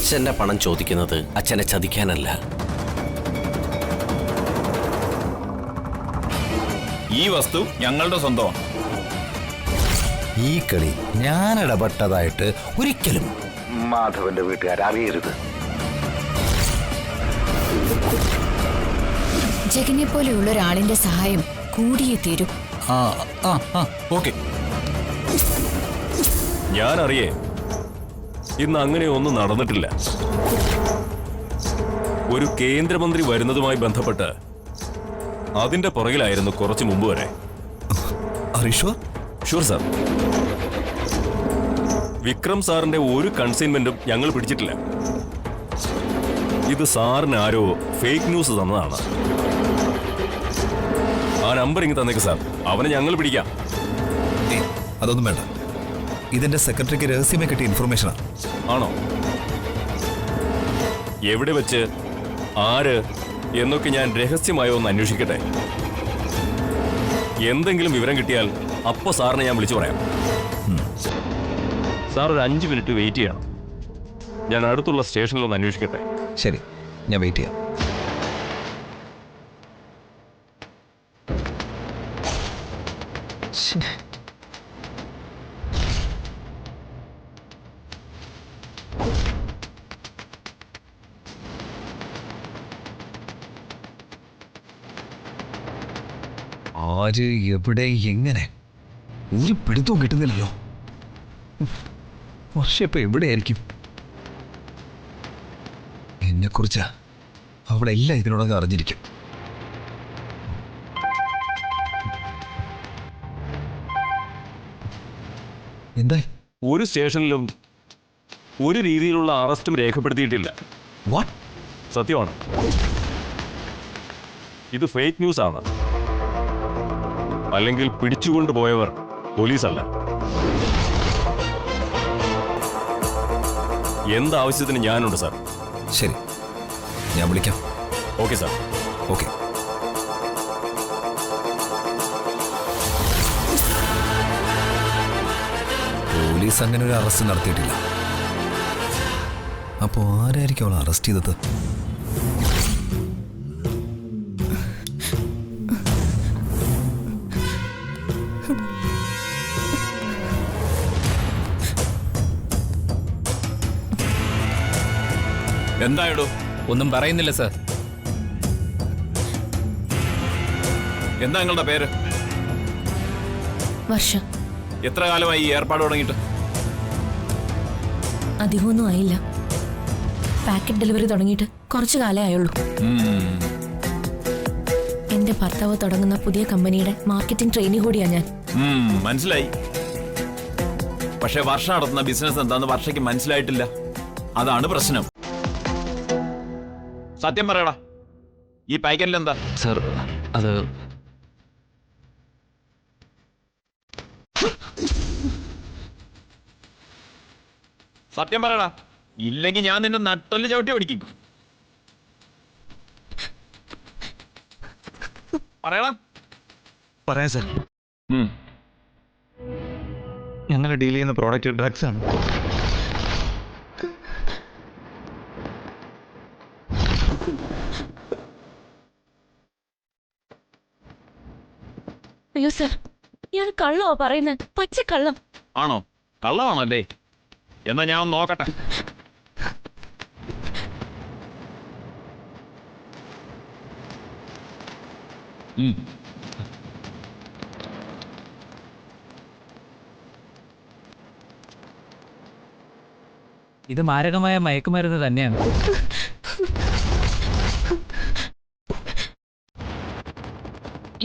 അച്ഛൻ്റെ പണം ചോദിക്കുന്നത് അച്ഛനെ ചതിക്കാനല്ല. ഈ വസ്തു ഞങ്ങളുടെ സ്വന്തമാണ്. ഈ കളി ഞാൻ ഇടപെട്ടതായിട്ട് ഒരിക്കലും മാധവന്റെ വീട്ടുകാർ അറിയരുത്. ജഗനെ പോലെയുള്ള ഒരാളിന്റെ സഹായം കൂടിയേ തീരൂ. ഓക്കെ. ഞാൻ അറിയേ, ഇന്ന് അങ്ങനെ ഒന്നും നടന്നിട്ടില്ല. ഒരു കേന്ദ്രമന്ത്രി വരുന്നതുമായി ബന്ധപ്പെട്ട് അതിന്റെ പുറകിലായിരുന്നു കുറച്ചു മുമ്പ് വരെ. Sure sir. വിക്രം സാറിന്റെ ഒരു കൺസൈൻമെന്റും ഞങ്ങൾ പിടിച്ചിട്ടില്ല. ഇത് സാറിന് ആരോ ഫേക്ക് ന്യൂസ് തന്നതാണ്. ആ നമ്പർ ഇങ്ങ് തന്നേക്ക് സാർ, അവനെ ഞങ്ങൾ പിടിക്കാം. അതൊന്നും വേണ്ട. ഇതെന്റെ സെക്രട്ടറിക്ക് രഹസ്യമായി കിട്ടിയ ഇൻഫർമേഷനാണ്. ആണോ? എവിടെ വെച്ച്, ആര് എന്നൊക്കെ ഞാൻ രഹസ്യമായോ ഒന്ന് അന്വേഷിക്കട്ടെ. എന്തെങ്കിലും വിവരം കിട്ടിയാൽ അപ്പോ സാറിനെ ഞാൻ വിളിച്ചു പറയാം. സാർ ഒരു 5 മിനിറ്റ് വെയിറ്റ് ചെയ്യണം. ഞാൻ അടുത്തുള്ള സ്റ്റേഷനിൽ ഒന്ന് അന്വേഷിക്കട്ടെ. ശരി, ഞാൻ വെയിറ്റ് ചെയ്യാം. ആര്, എവിടെ, എങ്ങനെ ഒരു പിടുത്തവും കിട്ടുന്നില്ലല്ലോ. വർഷം ഇപ്പൊ എവിടെയായിരിക്കും? എന്നെക്കുറിച്ച് അവളെല്ലാം ഇതിനോടൊക്കെ അറിഞ്ഞിരിക്കും. എന്താ? ഒരു സ്റ്റേഷനിലും ഒരു രീതിയിലുള്ള അറസ്റ്റും രേഖപ്പെടുത്തിയിട്ടില്ല. വാട്ട്? സത്യമാണ്. ഇത് ഫേക്ക് ന്യൂസ് ആണ്. അല്ലെങ്കിൽ പിടിച്ചുകൊണ്ടുപോയവർ പോലീസല്ല. എന്താവശ്യത്തിന് ഞാനുണ്ട് സാർ. ശരി, ഞാൻ വിളിക്കാം. Okay sir. ഓക്കെ. പോലീസ് അങ്ങനെ ഒരു അറസ്റ്റ് നടത്തിയിട്ടില്ല. അപ്പോൾ ആരായിരിക്കും അവളെ അറസ്റ്റ് ചെയ്തത്? എന്തായിടോ? ഒന്നും പറയുന്നില്ല സാർ. എന്താ നിങ്ങളുടെ പേര്? വർഷ. എത്ര കാലമായി ഈ ഏർപ്പാട് തുടങ്ങിയിട്ട്? അധികമൊന്നും ആയില്ല. പാക്കറ്റ് ഡെലിവറി തുടങ്ങിയിട്ട് കുറച്ചു കാലേ ആയുള്ളൂ. എന്റെ ഭർത്താവ് തുടങ്ങുന്ന പുതിയ കമ്പനിയുടെ മാർക്കറ്റിംഗ് ട്രെയിനി കൂടിയാ ഞാൻ. മനസ്സിലായി. പക്ഷെ വർഷ നടത്തുന്ന ബിസിനസ് എന്താന്ന് വർഷയ്ക്ക് മനസ്സിലായിട്ടില്ല. അതാണ് പ്രശ്നം. സത്യം പറയടാ, ഈ പാക്കറ്റിൽ എന്താ? സാർ, അത് സത്യം പറയടാ, ഇല്ലെങ്കിൽ ഞാൻ നിന്റെ നട്ടല് ചവിട്ടി പിടിക്കും. പറയടാ. പറയാം സാർ. ഞങ്ങൾ ഡീൽ ചെയ്യുന്ന പ്രോഡക്റ്റ് ഡ്രഗ്സ് ആണ്. അയ്യോ സാർ, ഞാൻ കള്ളോ പറയുന്നത്? പച്ചക്കള്ളം. ആണോ? കള്ളമാണല്ലേ? എന്നാ ഞാൻ ഒന്ന് നോക്കട്ടെ. ഇത് മാരകമായ മയക്കുമരുന്ന് തന്നെയാണ്.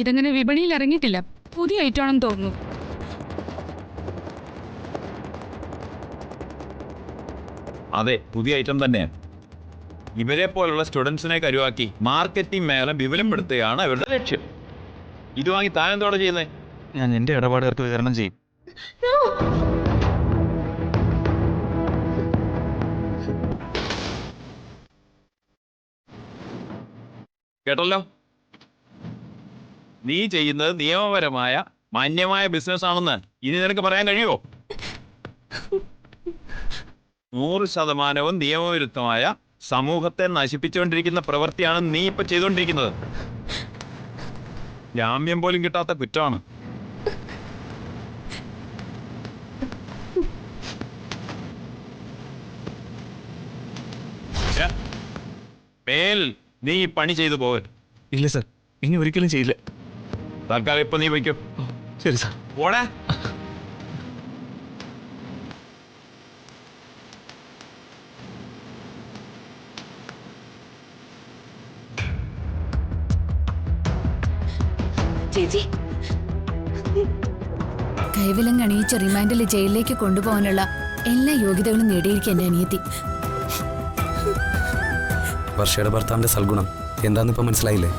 ഇതങ്ങനെ വിപണിയിൽ ഇറങ്ങിയിട്ടില്ല. പുതിയ ഐറ്റം ആണെന്ന് തോന്നുന്നു. അതെ, പുതിയ ഐറ്റം തന്നെയാണ്. ഇവരെ പോലുള്ള സ്റ്റുഡൻസിനെ കരുവാക്കി മാർക്കറ്റിംഗ് മേഖല വിപുലപ്പെടുത്തുകയാണ് അവരുടെ ലക്ഷ്യം. ഇത് വാങ്ങി താൻ എന്തോടെ ചെയ്യുന്നേ? ഞാൻ എൻ്റെ ഇടപാടുകാർക്ക് വിതരണം ചെയ്യും. കേട്ടല്ലോ, നീ ചെയ്യുന്നത് നിയമപരമായ മാന്യമായ ബിസിനസ് ആണെന്ന് ഇനി നിനക്ക് പറയാൻ കഴിയുമോ? 100% നിയമവിരുദ്ധമായ സമൂഹത്തെ നശിപ്പിച്ചുകൊണ്ടിരിക്കുന്ന പ്രവൃത്തിയാണ് നീ ഇപ്പൊ ചെയ്തുകൊണ്ടിരിക്കുന്നത്. ജാമ്യം പോലും കിട്ടാത്ത കുറ്റമാണ്. മേൽ നീ ഈ പണി ചെയ്തു പോകരുത്. ഇല്ല സാർ, ഇനി ഒരിക്കലും ചെയ്യില്ല. തൽക്കാലം ഇപ്പൊ നീ വയ്ക്കും. ശരി സാർ. പോടാ. ചേച്ചി, കൈവിലങ്ങണിയിച്ച റിമാൻഡിൽ ജയിലിലേക്ക് കൊണ്ടുപോകാനുള്ള എല്ലാ യോഗ്യതകളും നേടിയിരിക്കും എന്റെ അനിയത്തി. വർഷയുടെ ഭർത്താവിന്റെ സൽഗുണം എന്താന്ന് ഇപ്പൊ മനസ്സിലായില്ലേ?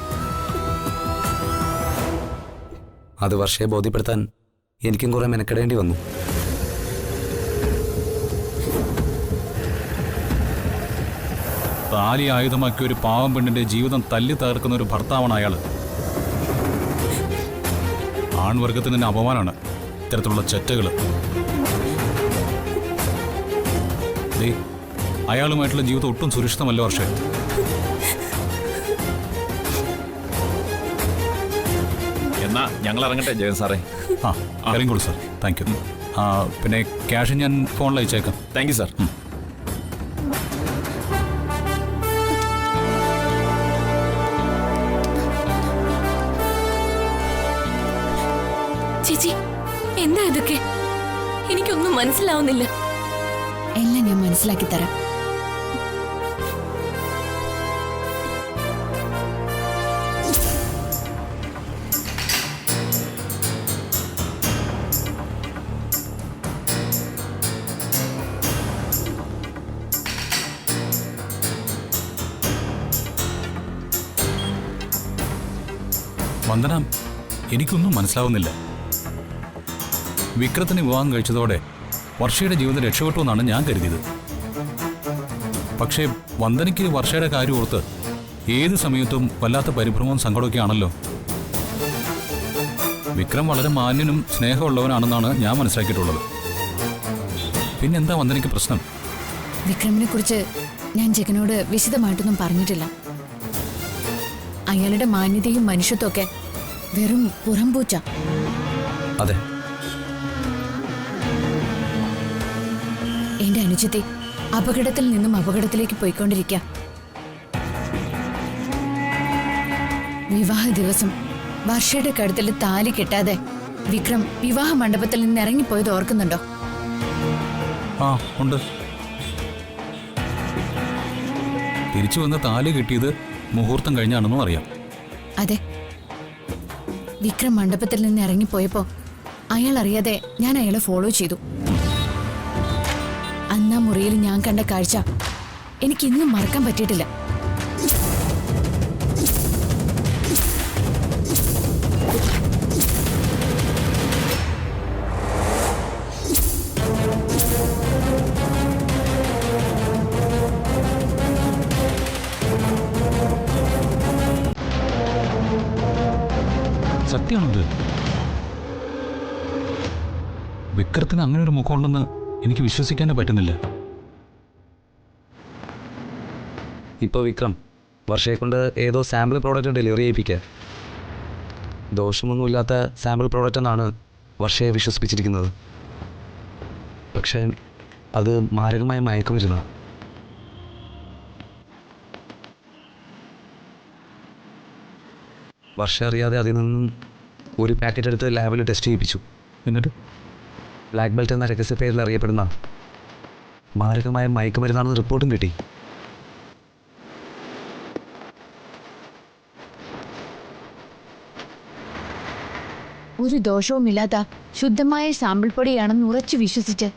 അത് വർഷയെ ബോധ്യപ്പെടുത്താൻ എനിക്കും കുറെ മെനക്കെടേണ്ടി വന്നു. താലി ആയുധമാക്കിയ ഒരു പാവം പെണ്ണിന്റെ ജീവിതം തല്ലി തകർക്കുന്ന ഒരു ഭർത്താവാണ് അയാൾ. ആൺവർഗത്തിന് തന്നെ അപമാനമാണ് ഇത്തരത്തിലുള്ള ചെറ്റകൾ. അയാളുമായിട്ടുള്ള ജീവിതം ഒട്ടും സുരക്ഷിതമല്ല വർഷേ. എന്നാ ഞങ്ങൾ ഇറങ്ങട്ടെ ജയൻ സാറേ. കരിങ്കോളൂ സാർ. Thank you. പിന്നെ ക്യാഷ് ഞാൻ ഫോണിൽ അയച്ചേക്കാം. Thank you sir. ചേച്ചി, എന്താ ഇതൊക്കെ? എനിക്കൊന്നും മനസ്സിലാവുന്നില്ല. എല്ലാം ഞാൻ മനസ്സിലാക്കി തരാം. വന്ദന, എനിക്കൊന്നും മനസ്സിലാവുന്നില്ല. വിക്രത്തിന് വിവാഹം കഴിച്ചതോടെ വർഷയുടെ ജീവിതം രക്ഷപ്പെട്ടു എന്നാണ് ഞാൻ കരുതിയത്. പക്ഷേ വന്ദനയ്ക്ക് വർഷയുടെ കാര്യം ഓർത്ത് ഏത് സമയത്തും വല്ലാത്ത പരിഭ്രമവും സങ്കടമൊക്കെ ആണല്ലോ. വിക്രം വളരെ മാന്യനും സ്നേഹമുള്ളവനാണെന്നാണ് ഞാൻ മനസ്സിലാക്കിയിട്ടുള്ളത്. പിന്നെന്താ വന്ദനയ്ക്ക് പ്രശ്നം? വിക്രമിനെ കുറിച്ച് ഞാൻ ജഗനോട് വിശദമായിട്ടൊന്നും പറഞ്ഞിട്ടില്ല. അയാളുടെ മാന്യതയും മനുഷ്യത്വമൊക്കെ വെറും പുറംപൂച്ച. അതെ, എന്റെ അനുജത്തെ അപകടത്തിൽ നിന്നും അപകടത്തിലേക്ക് പോയിക്കൊണ്ടിരിക്കുക. വിവാഹ ദിവസം വർഷയുടെ കഴുത്തിൽ താലി കെട്ടാതെ വിക്രം വിവാഹ മണ്ഡപത്തിൽ നിന്ന് ഇറങ്ങിപ്പോയത് ഓർക്കുന്നുണ്ടോ? ഉണ്ട്. തിരിച്ചു വന്ന് താലി കിട്ടിയത് മുഹൂർത്തം കഴിഞ്ഞാണെന്നും അറിയാം. അതെ, വിക്രം മണ്ഡപത്തിൽ നിന്ന് ഇറങ്ങിപ്പോയപ്പോ അയാൾ അറിയാതെ ഞാൻ അയാളെ ഫോളോ ചെയ്തു. അന്നാ മുറിയിൽ ഞാൻ കണ്ട കാഴ്ച എനിക്കിന്നും മറക്കാൻ പറ്റിയിട്ടില്ല. സത്യമാണത്. വിക്രത്തിന് അങ്ങനെ ഒരു മുഖമുണ്ടെന്ന് എനിക്ക് വിശ്വസിക്കാനേ പറ്റുന്നില്ല. ഇപ്പോൾ വിക്രം വർഷയെ കൊണ്ട് ഏതോ സാമ്പിൾ പ്രോഡക്റ്റ് ഡെലിവറി ചെയ്യിപ്പിക്കുക. ദോഷമൊന്നുമില്ലാത്ത സാമ്പിൾ പ്രോഡക്റ്റ് എന്നാണ് വർഷയെ വിശ്വസിപ്പിച്ചിരിക്കുന്നത്. പക്ഷേ അത് മാരകമായ മയക്കുമരുന്നാണ്. വർഷ അറിയാതെ അതിൽ നിന്നും ഒരു പാക്കറ്റ് എടുത്ത് ലാബിൽ ടെസ്റ്റ് ചെയ്യിപ്പിച്ചു. എന്നിട്ട് ബ്ലാക്ക് ബെൽറ്റ് എന്ന രഹസ്യ പേരിൽ അറിയപ്പെടുന്ന മാരകമായ മയക്കുമരുന്നാണെന്ന് റിപ്പോർട്ടും കിട്ടി. ഒരു ദോഷവുമില്ലാത്ത ശുദ്ധമായ സാമ്പിൾ പൊടിയാണെന്ന് ഉറച്ചു വിശ്വസിച്ച്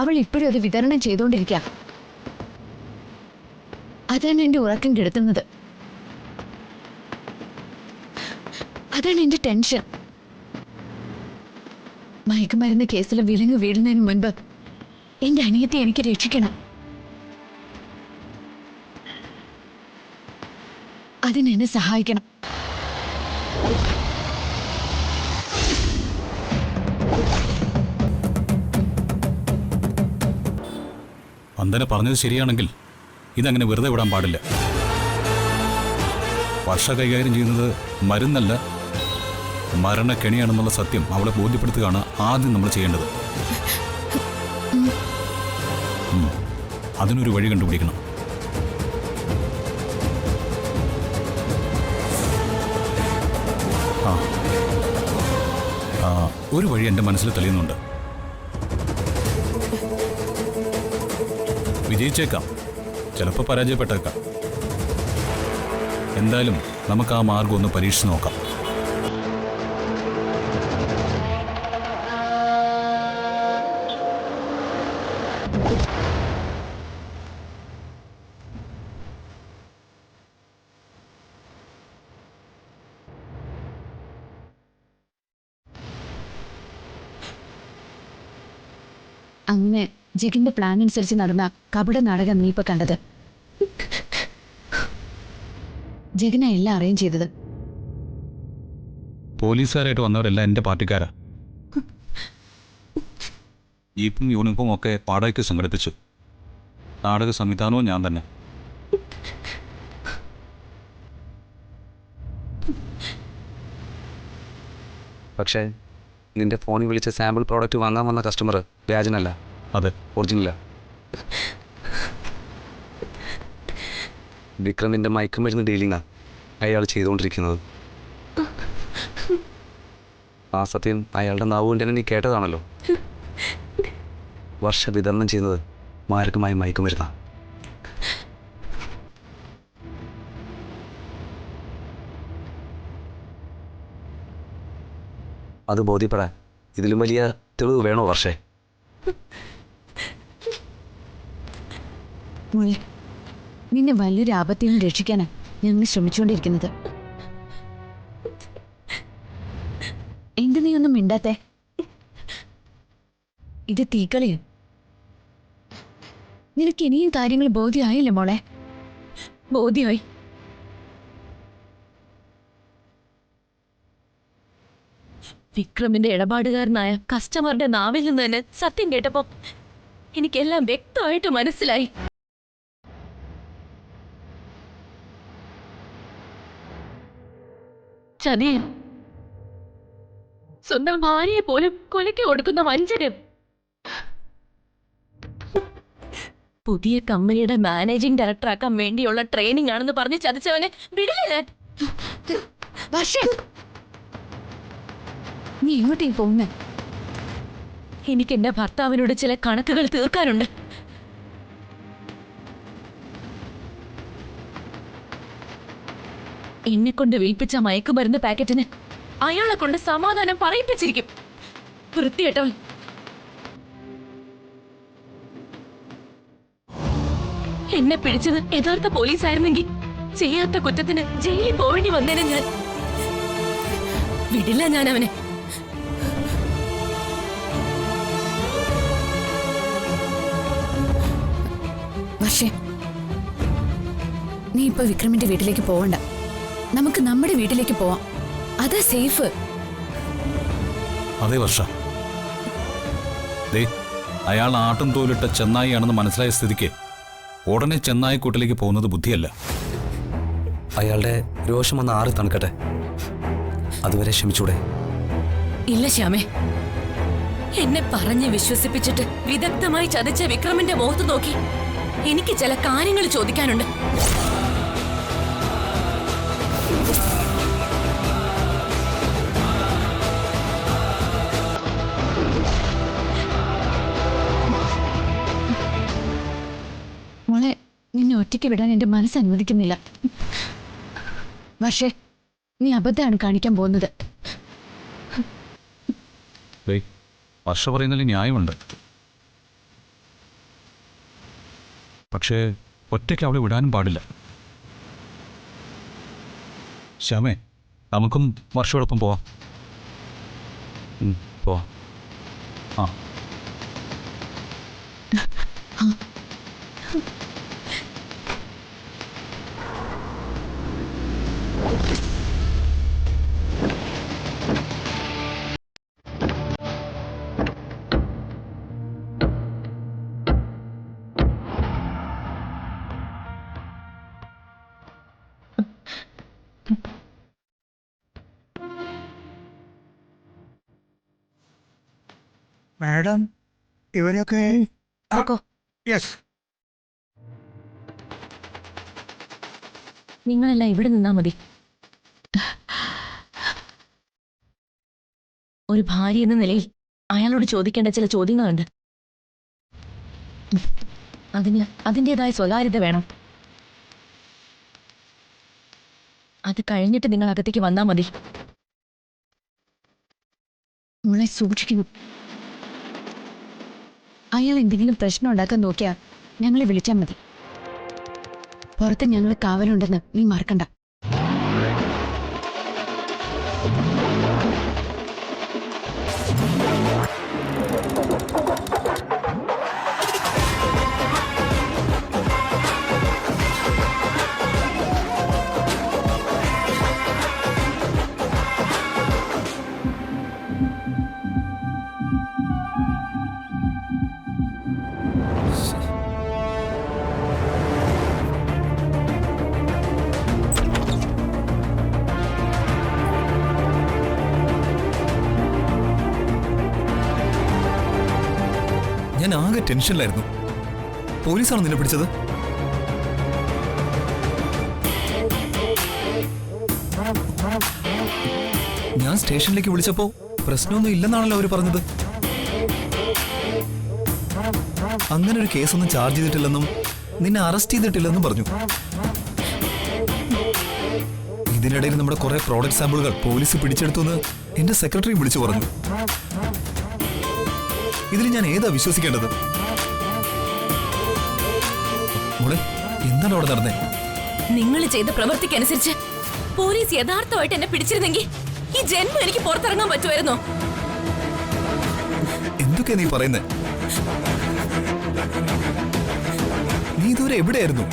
അവൾ ഇപ്പോഴും അത് വിതരണം ചെയ്തുകൊണ്ടിരിക്കുക. അതാണ് എന്റെ ഉറക്കം കെടുത്തുന്നത്. അതാണ് എന്റെ ടെൻഷൻ. മയക്കുമരുന്ന് കേസിൽ വിലങ്ങ് വീഴുന്നതിന് മുൻപ് എന്റെ അനിയത്തെ എനിക്ക് രക്ഷിക്കണം. അതിനെന്നെ സഹായിക്കണം. വന്ദന പറഞ്ഞത് ശരിയാണെങ്കിൽ ഇതങ്ങനെ വെറുതെ വിടാൻ പാടില്ല. വർഷ കൈകാര്യം ചെയ്യുന്നത് മരുന്നല്ല, മരണക്കെണിയാണെന്നുള്ള സത്യം അവളെ ബോധ്യപ്പെടുത്തുകയാണ് ആദ്യം നമ്മൾ ചെയ്യേണ്ടത്. അതിനൊരു വഴി കണ്ടുപിടിക്കണം. ഒരു വഴി എൻ്റെ മനസ്സിൽ തെളിയുന്നുണ്ട്. വിജയിച്ചേക്കാം, ചിലപ്പോൾ പരാജയപ്പെട്ടേക്കാം. എന്തായാലും നമുക്ക് ആ മാർഗം ഒന്ന് പരീക്ഷിച്ച് നോക്കാം. അങ്ങനെ ജഗിന്റെ പ്ലാൻ അനുസരിച്ച് നടന്ന കപട നാടകം നീ ഇപ്പൊ കണ്ടത്. ജഗന എല്ലാം അറേഞ്ച് ചെയ്തത്. പോലീസുകാരായിട്ട് വന്നവരെല്ലാം എൻ്റെ പാർട്ടിക്കാരാ. ജീപ്പും യൂണിഫോം ഒക്കെ പാടയ്ക്ക് സംഘടിപ്പിച്ചു. നാടക സംവിധാനവും ഞാൻ തന്നെ. പക്ഷേ നിന്റെ ഫോണിൽ വിളിച്ച സാമ്പിൾ പ്രോഡക്റ്റ് വാങ്ങാൻ വന്ന കസ്റ്റമർ വ്യാജനല്ല, അതെ, ഒറിജിനല. വിക്രമിൻ്റെ മയക്കുമരുന്ന് ഡീലിംഗാണ് അയാൾ ചെയ്തുകൊണ്ടിരിക്കുന്നത്. ആ സത്യം അയാളുടെ നാവുകൊണ്ട് തന്നെ നീ കേട്ടതാണല്ലോ. വർഷ വിതരണം ചെയ്യുന്നത് മാരകമായ മയക്കുമരുന്നാണ്. അത് ബോധ്യപ്പെടാൻ ഇതിലും വലിയ തെളിവ് വേണോ വർഷേ? നിന്നെ വലിയൊരു ആപത്തിൽ നിന്ന് രക്ഷിക്കാനാണ് ഞങ്ങൾ ശ്രമിച്ചുകൊണ്ടിരിക്കുന്നത്. എന്ത് നീ ഒന്നും മിണ്ടാത്തെ? ഇത് തീക്കളിയും. നിനക്ക് ഇനിയും കാര്യങ്ങൾ ബോധ്യമായില്ലേ മോളെ? ബോധ്യമായി. വിക്രമിന്റെ ഇടപാടുകാരനായ കസ്റ്റമറുടെ നാവിൽ നിന്ന് തന്നെ സത്യം കേട്ടപ്പോ എനിക്കെല്ലാം വ്യക്തമായിട്ട് മനസ്സിലായി. ചതിയൻ, സ്വന്തം ഭാര്യയെ പോലും കൊലയ്ക്ക് കൊടുക്കുന്ന വഞ്ചകൻ. പുതിയ കമ്പനിയുടെ മാനേജിംഗ് ഡയറക്ടർ ആക്കാൻ വേണ്ടിയുള്ള ട്രെയിനിങ് ആണെന്ന് പറഞ്ഞ് ചതിച്ചവനെ വിടില്ല ഞാൻ. നീ എങ്ങോട്ടേ പോകുന്നേ? എനിക്ക് എന്റെ ഭർത്താവിനോട് ചില കണക്കുകൾ തീർക്കാനുണ്ട്. എന്നെ കൊണ്ട് വിൽപ്പിച്ച മയക്കുമരുന്ന് പാക്കറ്റിന് അയാളെ കൊണ്ട് സമാധാനം പറയിപ്പിച്ചിരിക്കും. വൃത്തികെട്ടവൻ. എന്നെ പിടിച്ചത് യഥാർത്ഥ പോലീസായിരുന്നെങ്കിൽ ചെയ്യാത്ത കുറ്റത്തിന് ജയിലിൽ പോവേണ്ടി വന്നേനെ ഞാൻ. വിടില്ല ഞാൻ അവനെ. പക്ഷേ നീ ഇപ്പൊ വിക്രമിന്റെ വീട്ടിലേക്ക് പോവണ്ട. നമുക്ക് നമ്മുടെ വീട്ടിലേക്ക് പോവാം. അതാ സേഫ്. അതേ വർഷ, ദേ അയാൾ ആട്ടും തോലിട്ട ചെന്നായിയാണെന്ന് മനസ്സിലായ സ്ഥിതിക്ക് ഉടനെ ചെന്നായിക്കൂട്ടിലേക്ക് പോകുന്നത് ബുദ്ധിയല്ല. അയാളുടെ രോഷം ഒന്ന് ആറി തണുക്കട്ടെ, അതുവരെ ക്ഷമിച്ചൂടെ? ഇല്ല ശ്യാമേ, എന്നെ പറഞ്ഞ് വിശ്വസിപ്പിച്ചിട്ട് വിദഗ്ധമായി ചതിച്ച വിക്രമിന്റെ മുഖത്ത് നോക്കി എനിക്ക് ചില കാര്യങ്ങൾ ചോദിക്കാനുണ്ട്. മോളെ, നിന്നെ ഒറ്റയ്ക്ക് വിടാൻ എന്റെ മനസ്സ് അനുവദിക്കുന്നില്ല. പക്ഷേ നീ അബദ്ധമാണ് കാണിക്കാൻ പോകുന്നത്. വർഷ പറയുന്നതിൽ ന്യായമുണ്ട്. പക്ഷേ ഒറ്റയ്ക്ക് അവളെ വിടാനും പാടില്ല. ശ്യാമേ, നമുക്കും വർഷയോടൊപ്പം പോവാം. പോവാം. ആ മാഡം ഇവരൊക്കെ യെസ്. നിങ്ങളെല്ലാം ഇവിടെ നിന്നാ മതി. ഒരു ഭാര്യ എന്ന നിലയിൽ അയാളോട് ചോദിക്കേണ്ട ചില ചോദ്യങ്ങളുണ്ട്. അതിന് അതിൻ്റെതായ സ്വകാര്യത വേണം. അത് കഴിഞ്ഞിട്ട് നിങ്ങൾ അകത്തേക്ക് വന്നാ മതി. നമ്മളെ സൂക്ഷിക്കുന്നു. അയാൾ എന്തെങ്കിലും പ്രശ്നം ഉണ്ടാക്കാൻ നോക്കിയാ ഞങ്ങളെ വിളിച്ചാൽ മതി. പുറത്ത് ഞങ്ങൾ കാവലുണ്ടെന്ന് നീ മറക്കണ്ട. ഞാൻ ആകെ ടെൻഷനിലായിരുന്നു. പോലീസാണോ നിന്നെ പിടിച്ചത്? ഞാൻ സ്റ്റേഷനിലേക്ക് വിളിച്ചപ്പോ പ്രശ്നമൊന്നും ഇല്ലെന്നാണല്ലോ അവര് പറഞ്ഞത്. അങ്ങനെ ഒരു കേസൊന്നും ചാർജ് ചെയ്തിട്ടില്ലെന്നും നിന്നെ അറസ്റ്റ് ചെയ്തിട്ടില്ലെന്നും പറഞ്ഞു. ഇതിനിടയിൽ നമ്മുടെ കുറെ പ്രോഡക്റ്റ് സാമ്പിളുകൾ പോലീസ് പിടിച്ചെടുത്തു എന്ന് എന്റെ സെക്രട്ടറി വിളിച്ചു പറഞ്ഞു. ഇതിൽ ഞാൻ ഏതാ വിശ്വസിക്കേണ്ടത്? മോളെ, എന്താണ് അവിടെ നടന്നേ? നിങ്ങൾ ചെയ്ത പ്രവൃത്തിക്കനുസരിച്ച് പോലീസ് യഥാർത്ഥമായിട്ട് എന്നെ പിടിച്ചിരുന്നെങ്കിൽ ഈ ജന്മം എനിക്ക് പുറത്തിറങ്ങാൻ പറ്റുമായിരുന്നോ? എന്തൊക്കെയാ നീ പറയുന്നേ? നീ ഇതുവരെ എവിടെയായിരുന്നു?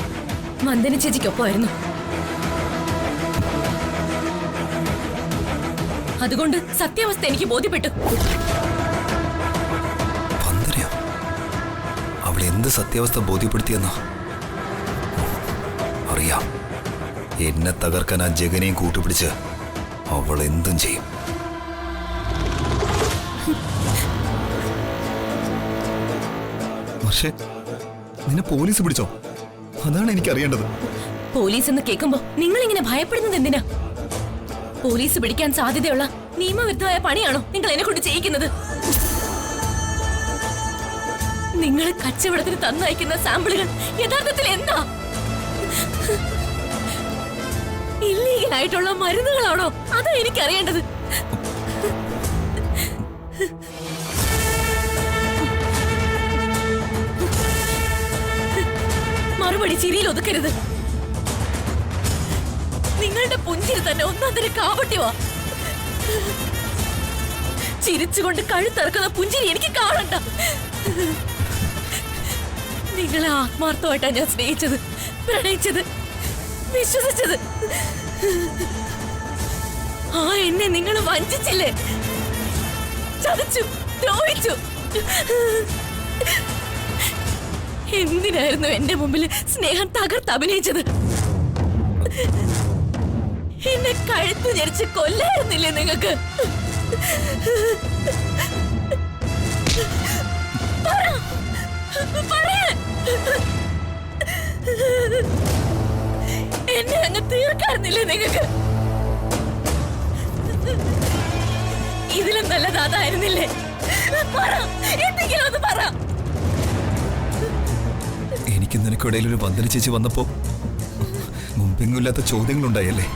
വന്ദന ചേച്ചിക്കൊപ്പമായിരുന്നു. അതുകൊണ്ട് സത്യാവസ്ഥ എനിക്ക് ബോധ്യപ്പെട്ടു. അവൾ എന്ത് സത്യാവസ്ഥ ബോധ്യപ്പെടുത്തിയെന്നോ അറിയാം. എന്നെ തകർക്കാൻ ആ ജഗനെയും കൂട്ടുപിടിച്ച് അവൾ എന്തും ചെയ്യും. പക്ഷേ നിന്നെ പോലീസ് പിടിച്ചോ? അതാണ് എനിക്ക് അറിയേണ്ടത്. പോലീസ് എന്ന് കേൾക്കുമ്പോ നിങ്ങൾ ഇങ്ങനെ ഭയപ്പെടുന്നത് എന്തിനാ? പോലീസ് പിടിക്കാൻ സാധ്യതയുള്ള നിയമവിരുദ്ധമായ പണിയാണോ നിങ്ങൾ എന്നെ കൊണ്ട് ചെയ്യിക്കുന്നത്? നിങ്ങൾ കച്ചവടത്തിന് തന്നയക്കുന്ന സാമ്പിളുകൾ യഥാർത്ഥത്തിൽ എന്താ? ഇല്ലീഗലായിട്ടുള്ള മരുന്നുകളാണോ? അതാ എനിക്കറിയേണ്ടത്. മറുപടി ചിരിയിൽ ഒതുക്കരുത്. നിങ്ങളുടെ പുഞ്ചിരി തന്നെ ഒന്നാം തരം കാവട്യവാ. ചിരിച്ചുകൊണ്ട് കഴുത്തിറക്കുന്ന പുഞ്ചിരി എനിക്ക് കാണണ്ട. നിങ്ങളെ ആത്മാർത്ഥമായിട്ടാണ് ഞാൻ സ്നേഹിച്ചത്, പ്രണയിച്ചത്, വിശ്വസിച്ചത്. ആ എന്നെ നിങ്ങൾ വഞ്ചിച്ചില്ലേ? ചതിച്ചു, ദ്രോഹിച്ചു. എന്തിനായിരുന്നു എന്റെ മുമ്പിൽ സ്നേഹം തകർത്ത് അഭിനയിച്ചത്? എന്നെ കഴുത്തു ഞെരിച്ച് കൊല്ലായിരുന്നില്ലേ നിങ്ങൾക്ക്? എന്നെ അങ്ങ് തീർക്കാറുന്നില്ലേ നിങ്ങൾക്ക്? ഇതിലും നല്ലത് അതായിരുന്നില്ലേ? എന്തെങ്കിലും ഒന്ന് പറ. എനിക്ക് നിനക്കിടയിൽ ഒരു വന്ദന ചേച്ചി വന്നപ്പോ മുമ്പെങ്ങുമില്ലാത്ത ചോദ്യങ്ങളുണ്ടായല്ലേ?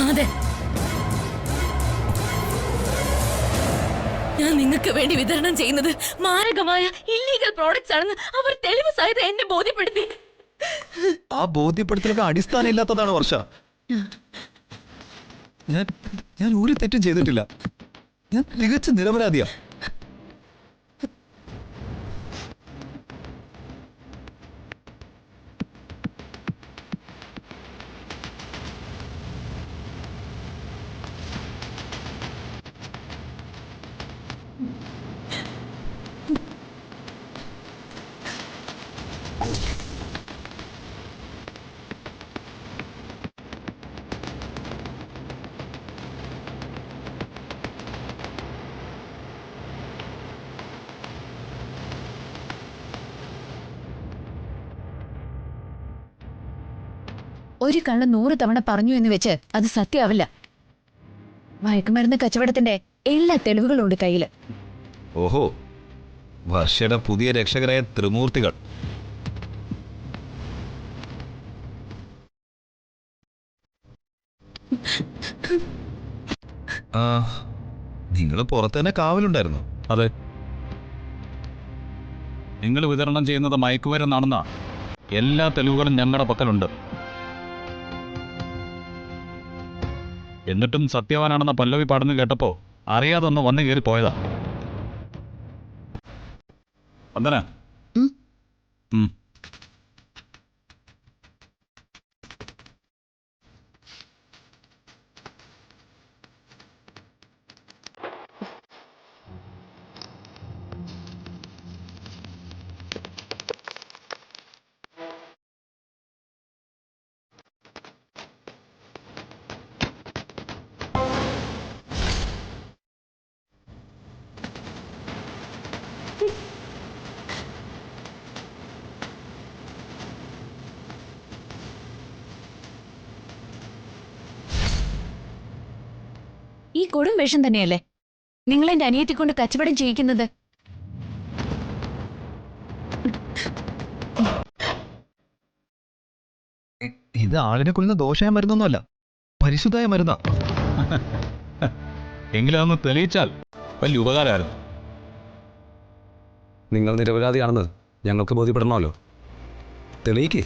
അതെ, ഞാൻ നിങ്ങൾക്ക് വേണ്ടി വിതരണം ചെയ്യുന്നത് മാരകമായ ഇല്ലീഗൽ പ്രോഡക്ട്സ് ആണെന്ന് അവർ തെളിവ് സഹിതം എന്നെ ബോധ്യപ്പെടുത്തി. ആ ബോധ്യപ്പെടുത്തലൊക്കെ അടിസ്ഥാനം ഇല്ലാത്തതാണ് വർഷ. ഞാൻ ഒരു തെറ്റും ചെയ്തിട്ടില്ല. ഞാൻ തികച്ച നിരപരാധിയാ. ഒരു കള്ളൻ 100 തവണ പറഞ്ഞു എന്ന് വെച്ച് അത് സത്യമാവില്ല. മയക്കുമരുന്ന് കച്ചവടത്തിന്റെ എല്ലാ തെളിവുകളുണ്ട് കയ്യില്. ഓഹോ, വർഷയുടെ പുതിയ രക്ഷകരായ ത്രിമൂർത്തികൾ. നിങ്ങൾ പുറത്ത് തന്നെ കാവലുണ്ടായിരുന്നു. അതെ, നിങ്ങൾ വിതരണം ചെയ്യുന്നത് മയക്കുമരുന്നാണെന്ന എല്ലാ തെളിവുകളും ഞങ്ങളുടെ പക്കലുണ്ട്. എന്നിട്ടും സത്യവാനാണെന്ന പല്ലവി പാടുന്നു കേട്ടപ്പോ അറിയാതെ ഒന്ന് വന്നു കയറി പോയതാ. വന്ദന. ഉം. ഈ കൊടും വേഷം തന്നെയല്ലേ നിങ്ങൾ എന്റെ അനിയത്തി കൊണ്ട് കച്ചവടം ചെയ്യിക്കുന്നത്? ഇത് ആളിനെ കൊല്ലുന്ന ദോഷമായ മരുന്നൊന്നുമല്ല, പരിശുദ്ധമായ മരുന്നാ. എങ്കിലും അതൊന്ന് തെളിയിച്ചാൽ വലിയ ഉപകാരമായിരുന്നു. നിങ്ങൾ നിരപരാധിയാണെന്ന് ഞങ്ങൾക്ക് ബോധ്യപ്പെടണമല്ലോ. തെളിയിക്ക്.